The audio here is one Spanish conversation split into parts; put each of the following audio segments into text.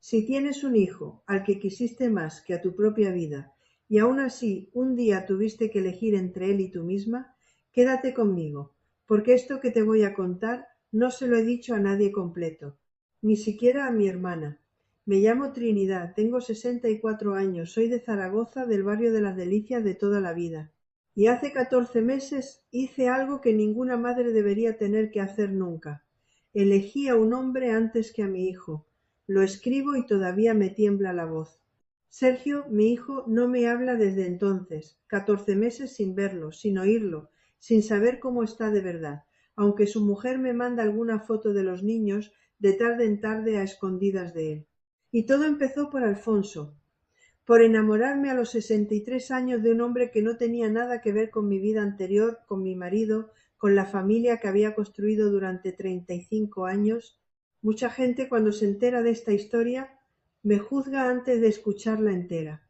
Si tienes un hijo al que quisiste más que a tu propia vida y aún así un día tuviste que elegir entre él y tú misma, quédate conmigo, porque esto que te voy a contar no se lo he dicho a nadie completo, ni siquiera a mi hermana. Me llamo Trinidad, tengo 64 años, soy de Zaragoza, del barrio de las Delicias de toda la vida. Y hace 14 meses hice algo que ninguna madre debería tener que hacer nunca. Elegí a un hombre antes que a mi hijo. Lo escribo y todavía me tiembla la voz. Sergio, mi hijo, no me habla desde entonces, 14 meses sin verlo, sin oírlo, sin saber cómo está de verdad, aunque su mujer me manda alguna foto de los niños de tarde en tarde a escondidas de él. Y todo empezó por Alfonso, por enamorarme a los 63 años de un hombre que no tenía nada que ver con mi vida anterior, con mi marido, con la familia que había construido durante 35 años. Mucha gente cuando se entera de esta historia me juzga antes de escucharla entera.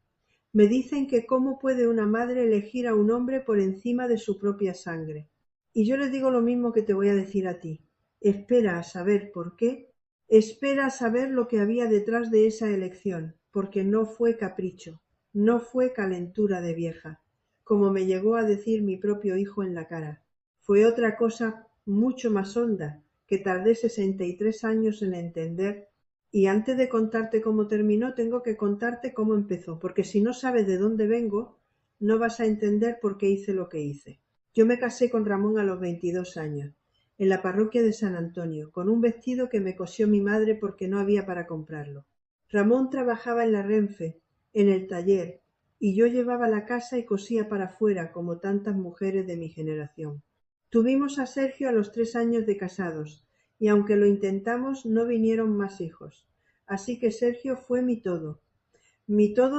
Me dicen que cómo puede una madre elegir a un hombre por encima de su propia sangre. Y yo les digo lo mismo que te voy a decir a ti. Espera a saber por qué. Espera a saber lo que había detrás de esa elección, porque no fue capricho, no fue calentura de vieja, como me llegó a decir mi propio hijo en la cara. Fue otra cosa mucho más honda, que tardé 63 años en entender. Y antes de contarte cómo terminó, tengo que contarte cómo empezó, porque si no sabes de dónde vengo, no vas a entender por qué hice lo que hice. Yo me casé con Ramón a los 22 años, en la parroquia de San Antonio, con un vestido que me cosió mi madre porque no había para comprarlo. Ramón trabajaba en la Renfe, en el taller, y yo llevaba la casa y cosía para afuera, como tantas mujeres de mi generación. Tuvimos a Sergio a los 3 años de casados, y aunque lo intentamos, no vinieron más hijos. Así que Sergio fue mi todo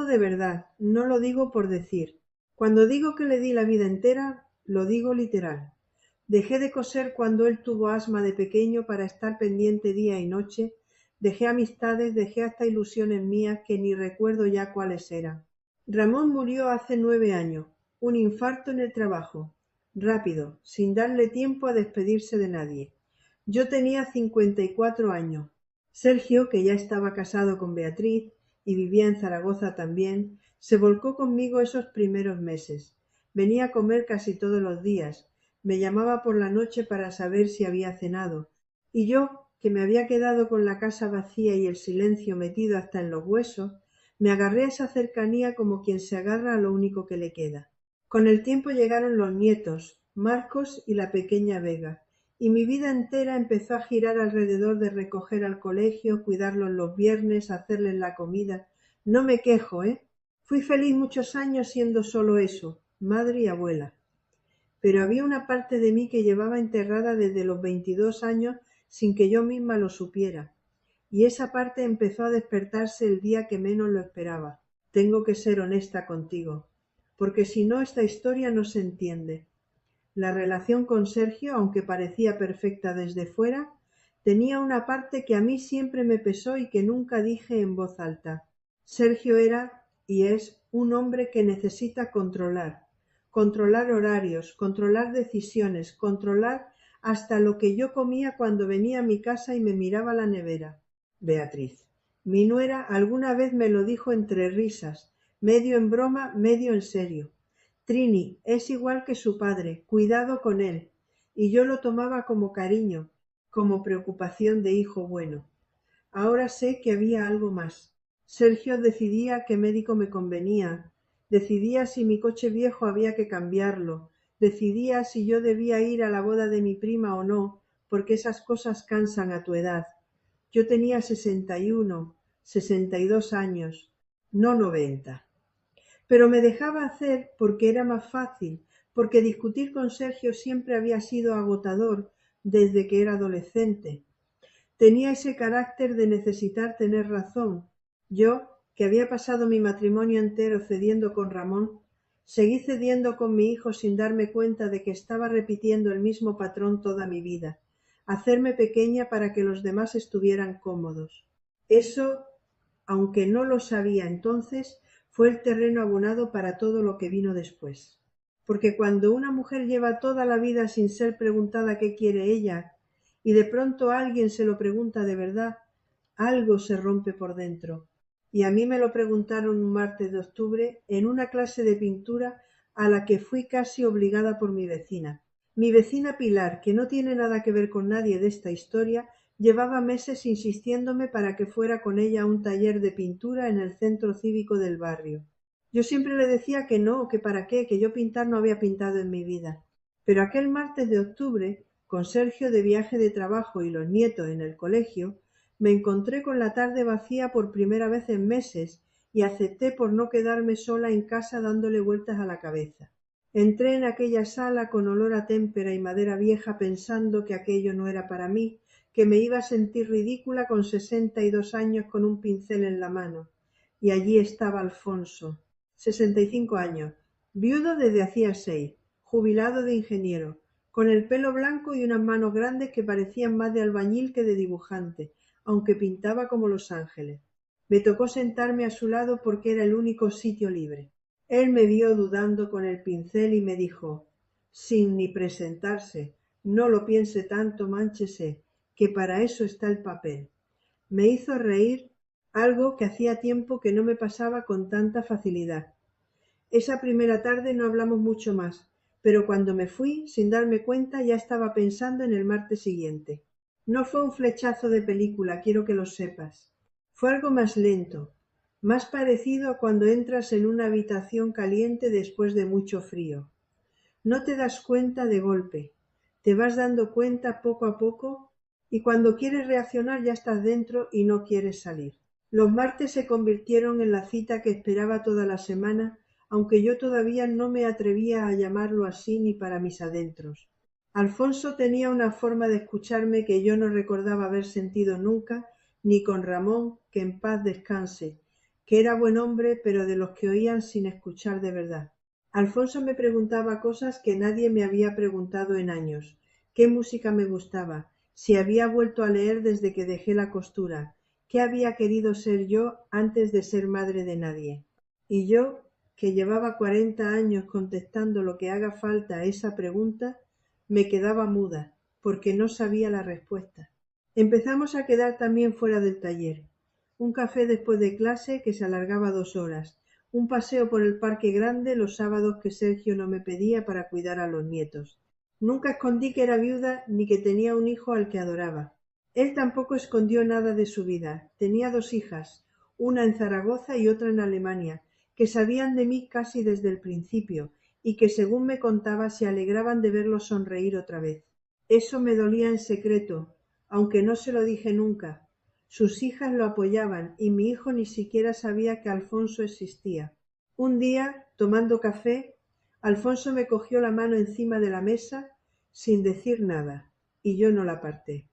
de verdad, no lo digo por decir. Cuando digo que le di la vida entera, lo digo literal. Dejé de coser cuando él tuvo asma de pequeño para estar pendiente día y noche. Dejé amistades, dejé hasta ilusiones mías que ni recuerdo ya cuáles eran. Ramón murió hace 9 años, un infarto en el trabajo, rápido, sin darle tiempo a despedirse de nadie. Yo tenía 54 años. Sergio, que ya estaba casado con Beatriz y vivía en Zaragoza también, se volcó conmigo esos primeros meses. Venía a comer casi todos los días. Me llamaba por la noche para saber si había cenado. Y yo, que me había quedado con la casa vacía y el silencio metido hasta en los huesos, me agarré a esa cercanía como quien se agarra a lo único que le queda. Con el tiempo llegaron los nietos, Marcos y la pequeña Vega, y mi vida entera empezó a girar alrededor de recoger al colegio, cuidarlos los viernes, hacerles la comida. No me quejo, ¿eh? Fui feliz muchos años siendo solo eso, madre y abuela. Pero había una parte de mí que llevaba enterrada desde los 22 años sin que yo misma lo supiera. Y esa parte empezó a despertarse el día que menos lo esperaba. Tengo que ser honesta contigo, porque si no esta historia no se entiende. La relación con Sergio, aunque parecía perfecta desde fuera, tenía una parte que a mí siempre me pesó y que nunca dije en voz alta. Sergio era y es un hombre que necesita controlar horarios, controlar decisiones, controlar hasta lo que yo comía cuando venía a mi casa y me miraba la nevera. Beatriz. Mi nuera alguna vez me lo dijo entre risas, medio en broma, medio en serio. Trini es igual que su padre, cuidado con él. Y yo lo tomaba como cariño, como preocupación de hijo bueno. Ahora sé que había algo más. Sergio decidía qué médico me convenía, decidía si mi coche viejo había que cambiarlo, decidía si yo debía ir a la boda de mi prima o no, porque esas cosas cansan a tu edad. Yo tenía 61, 62 años, no 90. Pero me dejaba hacer porque era más fácil, porque discutir con Sergio siempre había sido agotador desde que era adolescente. Tenía ese carácter de necesitar tener razón. Yo, que había pasado mi matrimonio entero cediendo con Ramón, seguí cediendo con mi hijo sin darme cuenta de que estaba repitiendo el mismo patrón toda mi vida, hacerme pequeña para que los demás estuvieran cómodos. Eso, aunque no lo sabía entonces, fue el terreno abonado para todo lo que vino después. Porque cuando una mujer lleva toda la vida sin ser preguntada qué quiere ella, y de pronto alguien se lo pregunta de verdad, algo se rompe por dentro. Y a mí me lo preguntaron un martes de octubre en una clase de pintura a la que fui casi obligada por mi vecina. Mi vecina Pilar, que no tiene nada que ver con nadie de esta historia, llevaba meses insistiéndome para que fuera con ella a un taller de pintura en el centro cívico del barrio. Yo siempre le decía que no, que para qué, que yo pintar no había pintado en mi vida. Pero aquel martes de octubre, con Sergio de viaje de trabajo y los nietos en el colegio, me encontré con la tarde vacía por primera vez en meses y acepté por no quedarme sola en casa dándole vueltas a la cabeza. Entré en aquella sala con olor a témpera y madera vieja pensando que aquello no era para mí, que me iba a sentir ridícula con 62 años con un pincel en la mano. Y allí estaba Alfonso, 65 años, viudo desde hacía 6, jubilado de ingeniero, con el pelo blanco y unas manos grandes que parecían más de albañil que de dibujante, aunque pintaba como los ángeles. Me tocó sentarme a su lado porque era el único sitio libre. Él me vio dudando con el pincel y me dijo, sin ni presentarse, no lo piense tanto, mánchese, que para eso está el papel. Me hizo reír, algo que hacía tiempo que no me pasaba con tanta facilidad. Esa primera tarde no hablamos mucho más, pero cuando me fui, sin darme cuenta, ya estaba pensando en el martes siguiente. No fue un flechazo de película, quiero que lo sepas. Fue algo más lento, más parecido a cuando entras en una habitación caliente después de mucho frío. No te das cuenta de golpe, te vas dando cuenta poco a poco y cuando quieres reaccionar ya estás dentro y no quieres salir. Los martes se convirtieron en la cita que esperaba toda la semana, aunque yo todavía no me atrevía a llamarlo así ni para mis adentros. Alfonso tenía una forma de escucharme que yo no recordaba haber sentido nunca, ni con Ramón, que en paz descanse, que era buen hombre, pero de los que oían sin escuchar de verdad. Alfonso me preguntaba cosas que nadie me había preguntado en años. ¿Qué música me gustaba? Si había vuelto a leer desde que dejé la costura. ¿Qué había querido ser yo antes de ser madre de nadie? Y yo, que llevaba 40 años contestando lo que haga falta a esa pregunta, me quedaba muda, porque no sabía la respuesta. Empezamos a quedar también fuera del taller. Un café después de clase que se alargaba 2 horas. Un paseo por el parque grande los sábados que Sergio no me pedía para cuidar a los nietos. Nunca escondí que era viuda ni que tenía un hijo al que adoraba. Él tampoco escondió nada de su vida. Tenía 2 hijas, una en Zaragoza y otra en Alemania, que sabían de mí casi desde el principio y que, según me contaba, se alegraban de verlo sonreír otra vez. Eso me dolía en secreto, aunque no se lo dije nunca. Sus hijas lo apoyaban y mi hijo ni siquiera sabía que Alfonso existía. Un día, tomando café, Alfonso me cogió la mano encima de la mesa sin decir nada y yo no la aparté.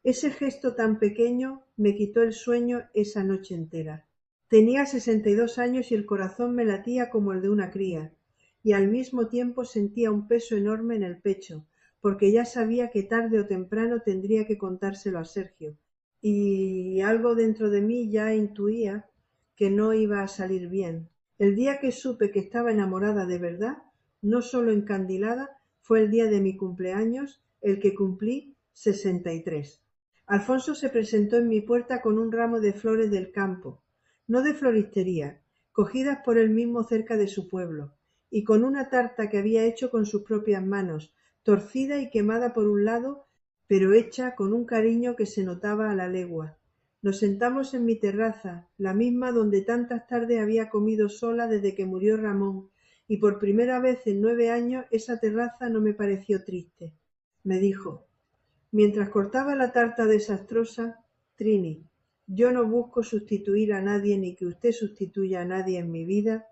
Ese gesto tan pequeño me quitó el sueño esa noche entera. Tenía 62 años y el corazón me latía como el de una cría, y al mismo tiempo sentía un peso enorme en el pecho, porque ya sabía que tarde o temprano tendría que contárselo a Sergio, y algo dentro de mí ya intuía que no iba a salir bien. El día que supe que estaba enamorada de verdad, no solo encandilada, fue el día de mi cumpleaños, el que cumplí 63. Alfonso se presentó en mi puerta con un ramo de flores del campo, no de floristería, cogidas por él mismo cerca de su pueblo, y con una tarta que había hecho con sus propias manos, torcida y quemada por un lado, pero hecha con un cariño que se notaba a la legua. Nos sentamos en mi terraza, la misma donde tantas tardes había comido sola desde que murió Ramón, y por primera vez en 9 años esa terraza no me pareció triste. Me dijo, mientras cortaba la tarta desastrosa, Trini, yo no busco sustituir a nadie ni que usted sustituya a nadie en mi vida.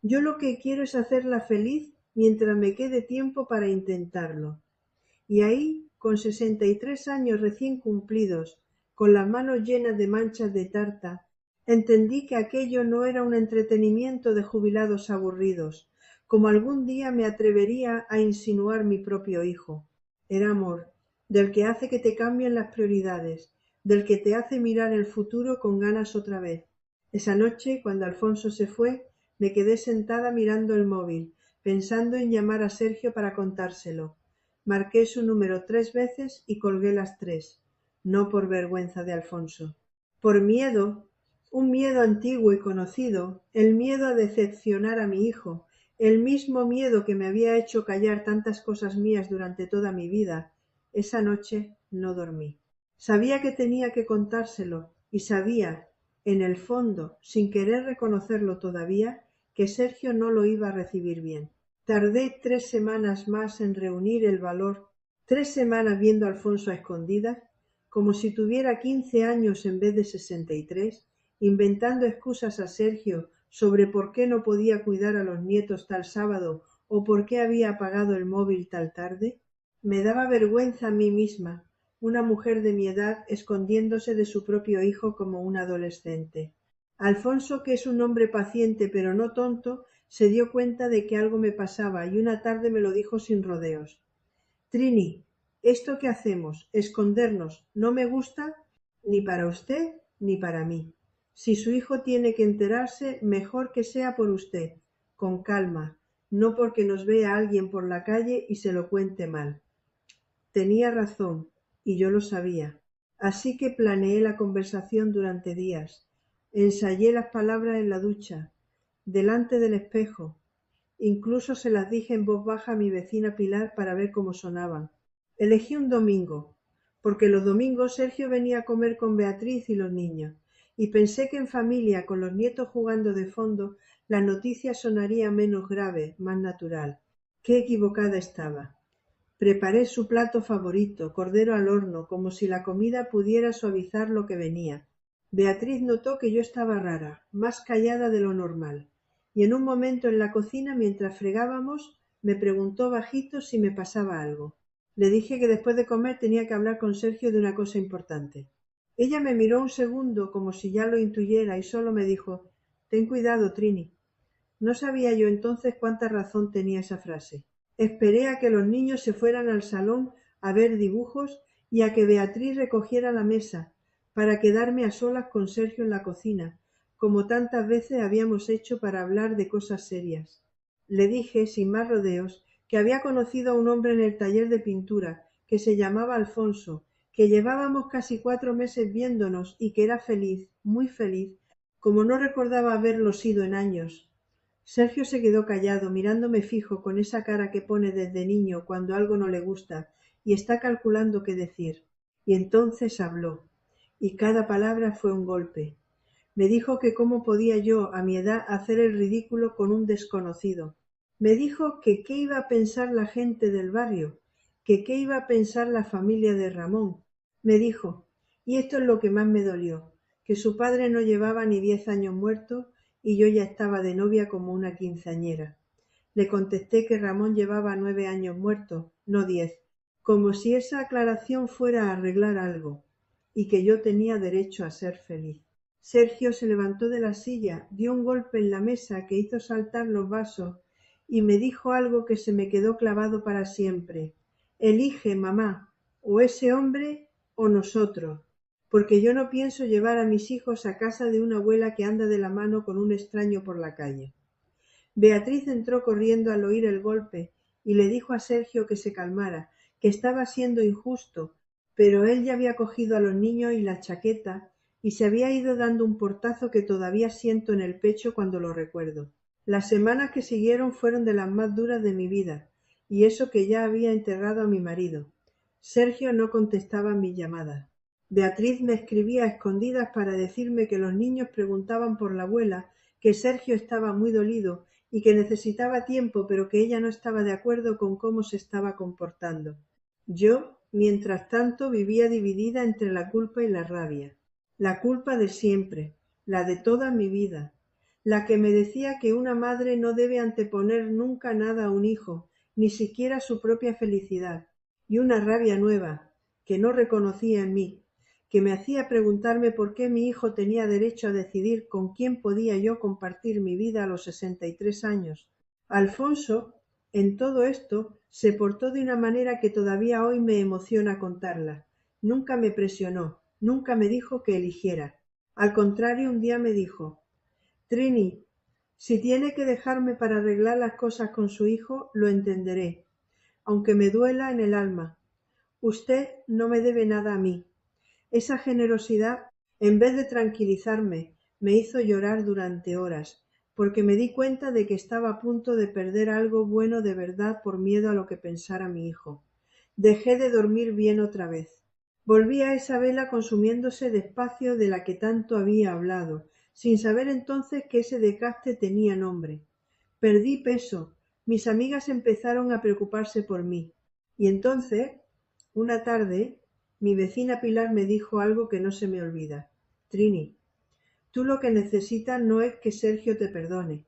Yo lo que quiero es hacerla feliz mientras me quede tiempo para intentarlo. Y ahí, con 63 años recién cumplidos, con las manos llenas de manchas de tarta, entendí que aquello no era un entretenimiento de jubilados aburridos, como algún día me atrevería a insinuar mi propio hijo. Era amor, del que hace que te cambien las prioridades, del que te hace mirar el futuro con ganas otra vez. Esa noche, cuando Alfonso se fue, me quedé sentada mirando el móvil, pensando en llamar a Sergio para contárselo. Marqué su número 3 veces y colgué las 3, no por vergüenza de Alfonso. Por miedo, un miedo antiguo y conocido, el miedo a decepcionar a mi hijo, el mismo miedo que me había hecho callar tantas cosas mías durante toda mi vida. Esa noche no dormí. Sabía que tenía que contárselo y sabía, en el fondo, sin querer reconocerlo todavía, que Sergio no lo iba a recibir bien. Tardé 3 semanas más en reunir el valor, 3 semanas viendo a Alfonso a escondidas, como si tuviera 15 años en vez de 63, inventando excusas a Sergio sobre por qué no podía cuidar a los nietos tal sábado o por qué había apagado el móvil tal tarde. Me daba vergüenza a mí misma, una mujer de mi edad escondiéndose de su propio hijo como un adolescente. Alfonso, que es un hombre paciente pero no tonto, se dio cuenta de que algo me pasaba y una tarde me lo dijo sin rodeos. Trini, esto que hacemos, escondernos, no me gusta ni para usted ni para mí. Si su hijo tiene que enterarse, mejor que sea por usted, con calma, no porque nos vea alguien por la calle y se lo cuente mal. Tenía razón, y yo lo sabía. Así que planeé la conversación durante días. Ensayé las palabras en la ducha, delante del espejo. Incluso se las dije en voz baja a mi vecina Pilar para ver cómo sonaban. Elegí un domingo, porque los domingos Sergio venía a comer con Beatriz y los niños, y pensé que en familia, con los nietos jugando de fondo, la noticia sonaría menos grave, más natural. Qué equivocada estaba. Preparé su plato favorito, cordero al horno, como si la comida pudiera suavizar lo que venía. Beatriz notó que yo estaba rara, más callada de lo normal, y en un momento en la cocina, mientras fregábamos, me preguntó bajito si me pasaba algo. Le dije que después de comer tenía que hablar con Sergio de una cosa importante. Ella me miró un segundo como si ya lo intuyera y solo me dijo: «Ten cuidado, Trini». No sabía yo entonces cuánta razón tenía esa frase. Esperé a que los niños se fueran al salón a ver dibujos y a que Beatriz recogiera la mesa, para quedarme a solas con Sergio en la cocina, como tantas veces habíamos hecho para hablar de cosas serias. Le dije, sin más rodeos, que había conocido a un hombre en el taller de pintura, que se llamaba Alfonso, que llevábamos casi 4 meses viéndonos y que era feliz, muy feliz, como no recordaba haberlo sido en años. Sergio se quedó callado, mirándome fijo con esa cara que pone desde niño cuando algo no le gusta y está calculando qué decir. Y entonces habló, y cada palabra fue un golpe. Me dijo que cómo podía yo, a mi edad, hacer el ridículo con un desconocido. Me dijo que qué iba a pensar la gente del barrio, que qué iba a pensar la familia de Ramón. Me dijo, y esto es lo que más me dolió, que su padre no llevaba ni 10 años muerto y yo ya estaba de novia como una quinceañera. Le contesté que Ramón llevaba 9 años muerto, no 10, como si esa aclaración fuera a arreglar algo, y que yo tenía derecho a ser feliz. Sergio se levantó de la silla, dio un golpe en la mesa que hizo saltar los vasos y me dijo algo que se me quedó clavado para siempre. Elige, mamá, o ese hombre o nosotros, porque yo no pienso llevar a mis hijos a casa de una abuela que anda de la mano con un extraño por la calle. Beatriz entró corriendo al oír el golpe y le dijo a Sergio que se calmara, que estaba siendo injusto, pero él ya había cogido a los niños y la chaqueta y se había ido dando un portazo que todavía siento en el pecho cuando lo recuerdo. Las semanas que siguieron fueron de las más duras de mi vida, y eso que ya había enterrado a mi marido. Sergio no contestaba mis llamadas. Beatriz me escribía a escondidas para decirme que los niños preguntaban por la abuela, que Sergio estaba muy dolido y que necesitaba tiempo, pero que ella no estaba de acuerdo con cómo se estaba comportando. Yo, mientras tanto, vivía dividida entre la culpa y la rabia. La culpa de siempre, la de toda mi vida, la que me decía que una madre no debe anteponer nunca nada a un hijo, ni siquiera su propia felicidad, y una rabia nueva, que no reconocía en mí, que me hacía preguntarme por qué mi hijo tenía derecho a decidir con quién podía yo compartir mi vida a los 63 años. Alfonso, en todo esto, se portó de una manera que todavía hoy me emociona contarla. Nunca me presionó, nunca me dijo que eligiera. Al contrario, un día me dijo: «Trini, si tiene que dejarme para arreglar las cosas con su hijo, lo entenderé, aunque me duela en el alma. Usted no me debe nada a mí». Esa generosidad En vez de tranquilizarme, me hizo llorar durante horas, porque me di cuenta de que estaba a punto de perder algo bueno de verdad por miedo a lo que pensara mi hijo. Dejé de dormir bien otra vez. Volví a esa vela consumiéndose despacio de la que tanto había hablado, sin saber entonces que ese desgaste tenía nombre. Perdí peso. Mis amigas empezaron a preocuparse por mí. Y entonces, una tarde, mi vecina Pilar me dijo algo que no se me olvida. Trini, tú lo que necesitas no es que Sergio te perdone.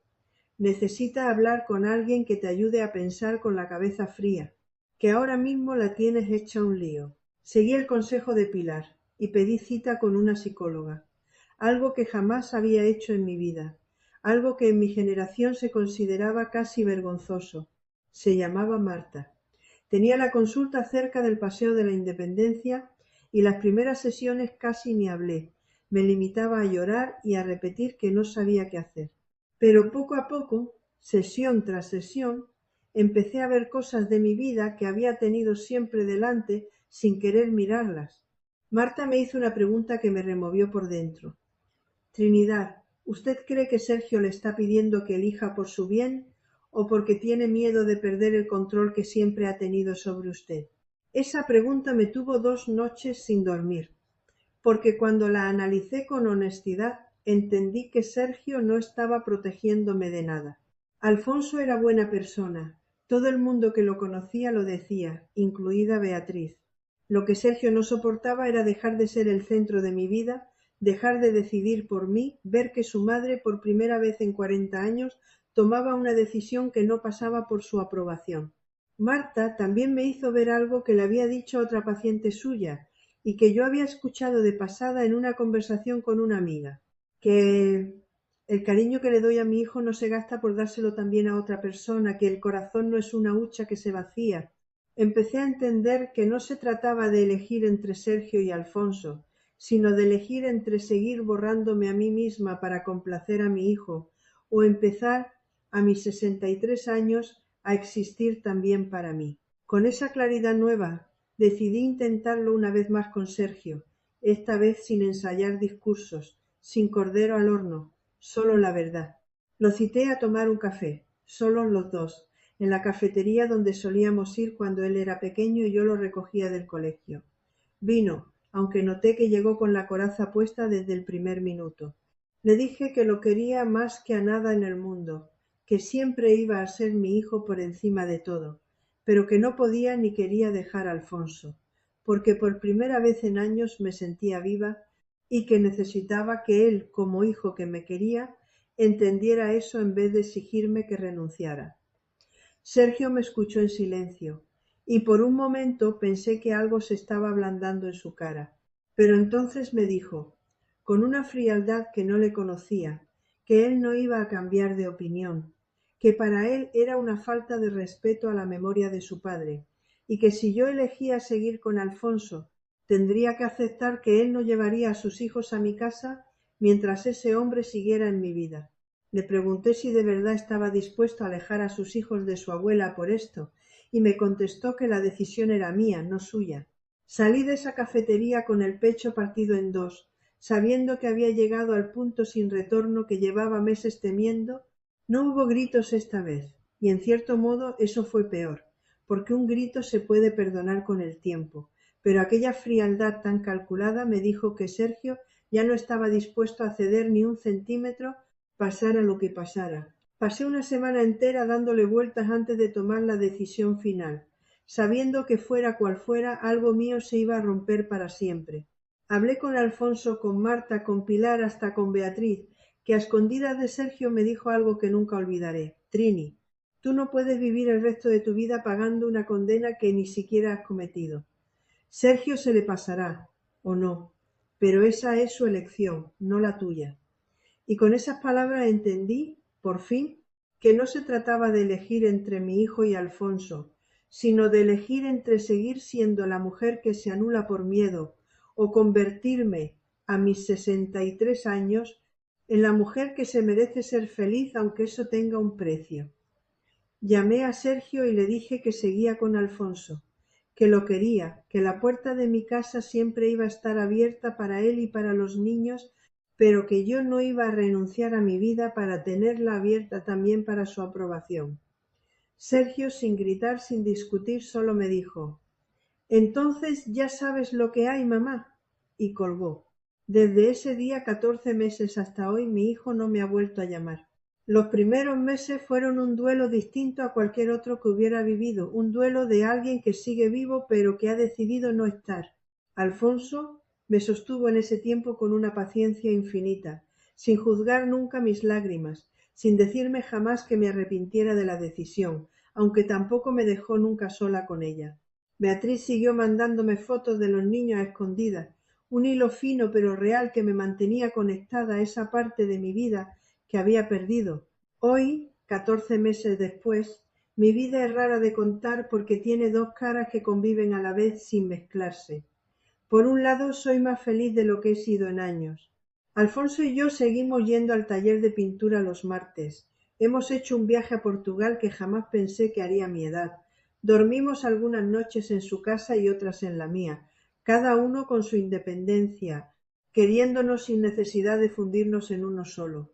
Necesitas hablar con alguien que te ayude a pensar con la cabeza fría, que ahora mismo la tienes hecha un lío. Seguí el consejo de Pilar y pedí cita con una psicóloga, algo que jamás había hecho en mi vida, algo que en mi generación se consideraba casi vergonzoso. Se llamaba Marta. Tenía la consulta cerca del Paseo de la Independencia y las primeras sesiones casi ni hablé. Me limitaba a llorar y a repetir que no sabía qué hacer. Pero poco a poco, sesión tras sesión, empecé a ver cosas de mi vida que había tenido siempre delante sin querer mirarlas. Marta me hizo una pregunta que me removió por dentro. Trinidad, ¿usted cree que Sergio le está pidiendo que elija por su bien o porque tiene miedo de perder el control que siempre ha tenido sobre usted? Esa pregunta me tuvo 2 noches sin dormir, porque cuando la analicé con honestidad, entendí que Sergio no estaba protegiéndome de nada. Alfonso era buena persona. Todo el mundo que lo conocía lo decía, incluida Beatriz. Lo que Sergio no soportaba era dejar de ser el centro de mi vida, dejar de decidir por mí, ver que su madre, por primera vez en 40 años, tomaba una decisión que no pasaba por su aprobación. Marta también me hizo ver algo que le había dicho a otra paciente suya y que yo había escuchado de pasada en una conversación con una amiga, que el cariño que le doy a mi hijo no se gasta por dárselo también a otra persona, que el corazón no es una hucha que se vacía. Empecé a entender que no se trataba de elegir entre Sergio y Alfonso, sino de elegir entre seguir borrándome a mí misma para complacer a mi hijo o empezar, a mis 63 años, a existir también para mí. Con esa claridad nueva, decidí intentarlo una vez más con Sergio, esta vez sin ensayar discursos, sin cordero al horno, solo la verdad. Lo cité a tomar un café, solos los dos, en la cafetería donde solíamos ir cuando él era pequeño y yo lo recogía del colegio. Vino, aunque noté que llegó con la coraza puesta desde el primer minuto. Le dije que lo quería más que a nada en el mundo, que siempre iba a ser mi hijo por encima de todo, pero que no podía ni quería dejar a Alfonso, porque por primera vez en años me sentía viva y que necesitaba que él, como hijo que me quería, entendiera eso en vez de exigirme que renunciara. Sergio me escuchó en silencio, y por un momento pensé que algo se estaba ablandando en su cara. Pero entonces me dijo, con una frialdad que no le conocía, que él no iba a cambiar de opinión, que para él era una falta de respeto a la memoria de su padre, y que si yo elegía seguir con Alfonso, tendría que aceptar que él no llevaría a sus hijos a mi casa mientras ese hombre siguiera en mi vida. Le pregunté si de verdad estaba dispuesto a alejar a sus hijos de su abuela por esto, y me contestó que la decisión era mía, no suya. Salí de esa cafetería con el pecho partido en dos, sabiendo que había llegado al punto sin retorno que llevaba meses temiendo. No hubo gritos esta vez, y en cierto modo eso fue peor, porque un grito se puede perdonar con el tiempo, pero aquella frialdad tan calculada me dijo que Sergio ya no estaba dispuesto a ceder ni un centímetro, pasara lo que pasara. Pasé una semana entera dándole vueltas antes de tomar la decisión final, sabiendo que fuera cual fuera, algo mío se iba a romper para siempre. Hablé con Alfonso, con Marta, con Pilar, hasta con Beatriz, que a escondidas de Sergio me dijo algo que nunca olvidaré. Trini, tú no puedes vivir el resto de tu vida pagando una condena que ni siquiera has cometido. Sergio se le pasará, o no, pero esa es su elección, no la tuya. Y con esas palabras entendí, por fin, que no se trataba de elegir entre mi hijo y Alfonso, sino de elegir entre seguir siendo la mujer que se anula por miedo o convertirme, a mis 63 años, en la mujer que se merece ser feliz aunque eso tenga un precio. Llamé a Sergio y le dije que seguía con Alfonso, que lo quería, que la puerta de mi casa siempre iba a estar abierta para él y para los niños, pero que yo no iba a renunciar a mi vida para tenerla abierta también para su aprobación. Sergio, sin gritar, sin discutir, solo me dijo: «Entonces ya sabes lo que hay, mamá», y colgó. Desde ese día, 14 meses hasta hoy, mi hijo no me ha vuelto a llamar. Los primeros meses fueron un duelo distinto a cualquier otro que hubiera vivido, un duelo de alguien que sigue vivo pero que ha decidido no estar. Alfonso me sostuvo en ese tiempo con una paciencia infinita, sin juzgar nunca mis lágrimas, sin decirme jamás que me arrepintiera de la decisión, aunque tampoco me dejó nunca sola con ella. Beatriz siguió mandándome fotos de los niños a escondidas, un hilo fino pero real que me mantenía conectada a esa parte de mi vida que había perdido. Hoy, 14 meses después, mi vida es rara de contar porque tiene dos caras que conviven a la vez sin mezclarse. Por un lado, soy más feliz de lo que he sido en años. Alfonso y yo seguimos yendo al taller de pintura los martes. Hemos hecho un viaje a Portugal que jamás pensé que haría a mi edad. Dormimos algunas noches en su casa y otras en la mía, cada uno con su independencia, queriéndonos sin necesidad de fundirnos en uno solo.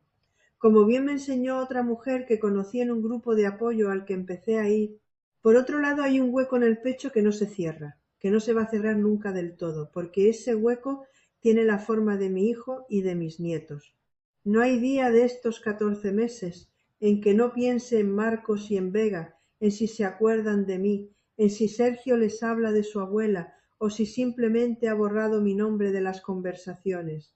Como bien me enseñó otra mujer que conocí en un grupo de apoyo al que empecé a ir, por otro lado hay un hueco en el pecho que no se cierra, que no se va a cerrar nunca del todo, porque ese hueco tiene la forma de mi hijo y de mis nietos. No hay día de estos 14 meses en que no piense en Marcos y en Vega, en si se acuerdan de mí, en si Sergio les habla de su abuela o si simplemente ha borrado mi nombre de las conversaciones.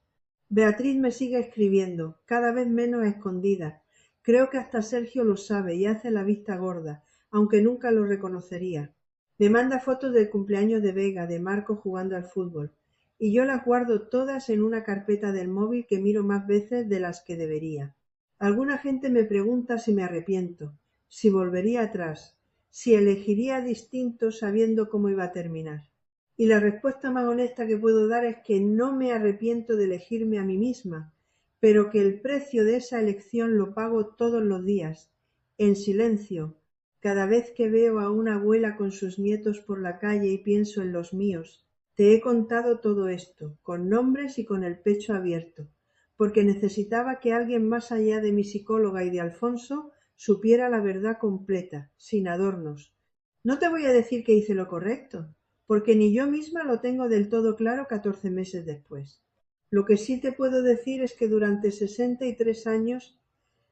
Beatriz me sigue escribiendo, cada vez menos a escondidas. Creo que hasta Sergio lo sabe y hace la vista gorda, aunque nunca lo reconocería. Me manda fotos del cumpleaños de Vega, de Marco jugando al fútbol, y yo las guardo todas en una carpeta del móvil que miro más veces de las que debería. Alguna gente me pregunta si me arrepiento, si volvería atrás, si elegiría distinto sabiendo cómo iba a terminar. Y la respuesta más honesta que puedo dar es que no me arrepiento de elegirme a mí misma, pero que el precio de esa elección lo pago todos los días, en silencio, cada vez que veo a una abuela con sus nietos por la calle y pienso en los míos. Te he contado todo esto, con nombres y con el pecho abierto, porque necesitaba que alguien más allá de mi psicóloga y de Alfonso supiera la verdad completa, sin adornos. No te voy a decir que hice lo correcto, porque ni yo misma lo tengo del todo claro 14 meses después. Lo que sí te puedo decir es que durante 63 años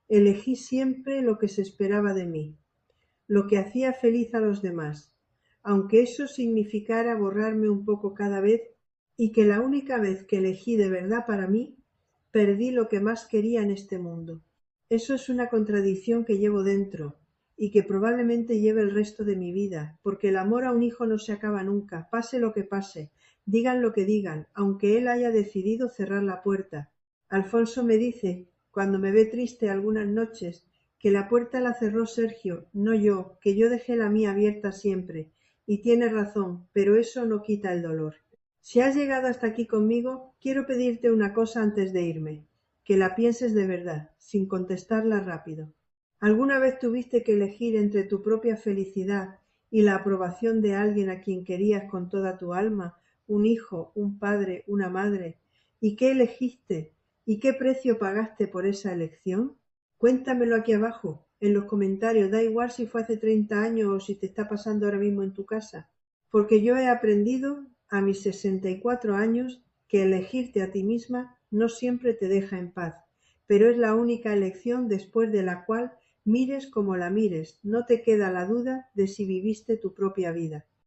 elegí siempre lo que se esperaba de mí, lo que hacía feliz a los demás, aunque eso significara borrarme un poco cada vez, y que la única vez que elegí de verdad para mí, perdí lo que más quería en este mundo. Eso es una contradicción que llevo dentro y que probablemente lleve el resto de mi vida, porque el amor a un hijo no se acaba nunca, pase lo que pase, digan lo que digan, aunque él haya decidido cerrar la puerta. Alfonso me dice, cuando me ve triste algunas noches, que la puerta la cerró Sergio, no yo, que yo dejé la mía abierta siempre. Y tiene razón, pero eso no quita el dolor. Si has llegado hasta aquí conmigo, quiero pedirte una cosa antes de irme, que la pienses de verdad, sin contestarla rápido. ¿Alguna vez tuviste que elegir entre tu propia felicidad y la aprobación de alguien a quien querías con toda tu alma, un hijo, un padre, una madre? ¿Y qué elegiste? ¿Y qué precio pagaste por esa elección? Cuéntamelo aquí abajo, en los comentarios, da igual si fue hace 30 años o si te está pasando ahora mismo en tu casa, porque yo he aprendido a mis 64 años que elegirte a ti misma no siempre te deja en paz, pero es la única elección después de la cual, mires como la mires, no te queda la duda de si viviste tu propia vida.